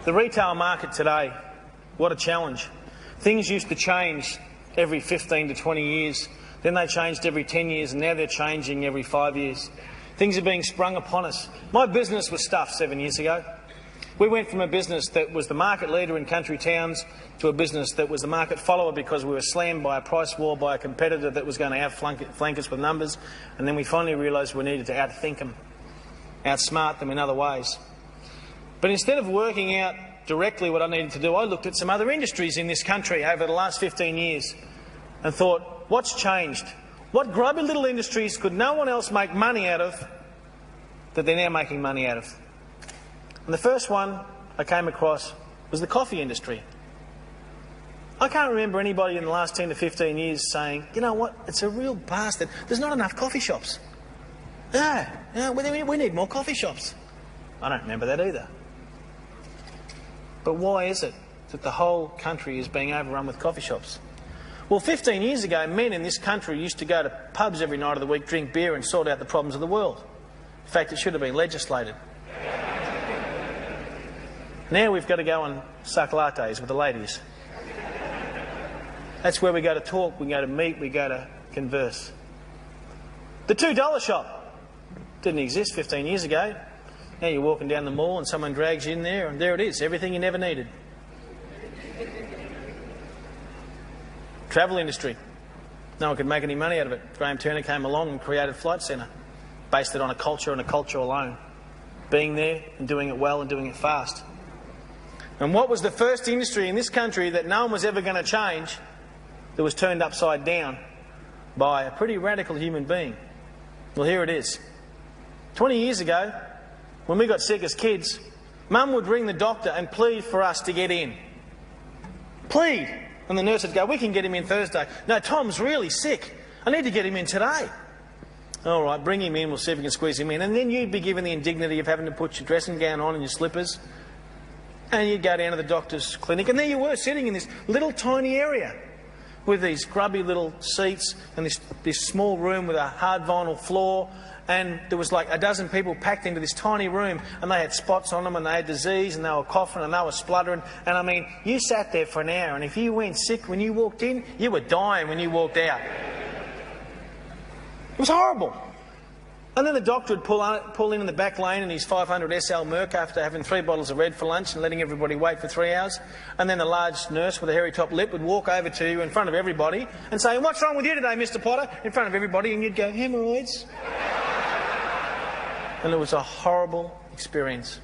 The retail market today, what a challenge. Things used to change every 15 to 20 years, then they changed every 10 years, and now they're changing every 5 years. Things are being sprung upon us. My business was stuffed 7 years ago. We went from a business that was the market leader in country towns to a business that was the market follower because we were slammed by a price war by a competitor that was going to outflank us with numbers, and then we finally realised we needed to outthink them, outsmart them in other ways. But instead of working out directly what I needed to do, I looked at some other industries in this country over the last 15 years and thought, what's changed? What grubby little industries could no one else make money out of that they're now making money out of? And the first one I came across was the coffee industry. I can't remember anybody in the last 10 to 15 years saying, you know what, it's a real bastard. There's not enough coffee shops. We need more coffee shops. I don't remember that either. But why is it that the whole country is being overrun with coffee shops? Well, 15 years ago, men in this country used to go to pubs every night of the week, drink beer and sort out the problems of the world. In fact, it should have been legislated. Now we've got to go and suck lattes with the ladies. That's where we go to talk, we go to meet, we go to converse. The $2 shop didn't exist 15 years ago. Now you're walking down the mall and someone drags you in there and there it is, everything you never needed. Travel industry. No one could make any money out of it. Graham Turner came along and created Flight Centre, based it on a culture and a culture alone. Being there and doing it well and doing it fast. And what was the first industry in this country that no one was ever going to change that was turned upside down by a pretty radical human being? Well, here it is. 20 years ago, when we got sick as kids, Mum would ring the doctor and plead for us to get in. Plead. And the nurse would go, we can get him in Thursday. No, Tom's really sick. I need to get him in today. All right, bring him in, we'll see if we can squeeze him in. And then you'd be given the indignity of having to put your dressing gown on and your slippers. And you'd go down to the doctor's clinic, and there you were, sitting in this little tiny area with these grubby little seats and this small room with a hard vinyl floor, and there was like a dozen people packed into this tiny room, and they had spots on them, and they had disease, and they were coughing, and they were spluttering. And I mean, you sat there for an hour, and if you went sick when you walked in, you were dying when you walked out. It was horrible. And then the doctor would pull in the back lane in his 500 SL Merc after having 3 bottles of red for lunch and letting everybody wait for 3 hours. And then the large nurse with a hairy top lip would walk over to you in front of everybody and say, what's wrong with you today, Mr. Potter? In front of everybody, and you'd go, hemorrhoids. And it was a horrible experience.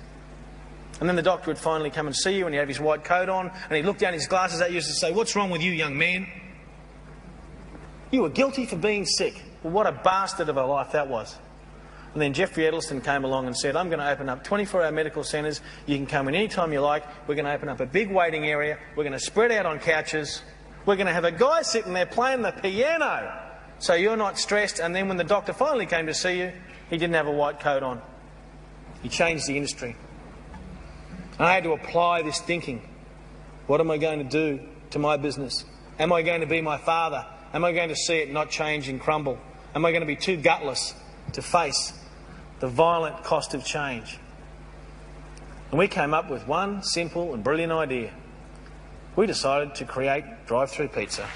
And then the doctor would finally come and see you, and he'd have his white coat on, and he'd look down his glasses at you and say, what's wrong with you, young man? You were guilty for being sick. Well, what a bastard of a life that was. And then Jeffrey Edelston came along and said, I'm going to open up 24-hour medical centres. You can come in any time you like. We're going to open up a big waiting area. We're going to spread out on couches. We're going to have a guy sitting there playing the piano so you're not stressed. And then when the doctor finally came to see you, he didn't have a white coat on. He changed the industry. And I had to apply this thinking. What am I going to do to my business? Am I going to be my father? Am I going to see it not change and crumble? Am I going to be too gutless to face the violent cost of change? And we came up with one simple and brilliant idea. We decided to create drive-through pizza.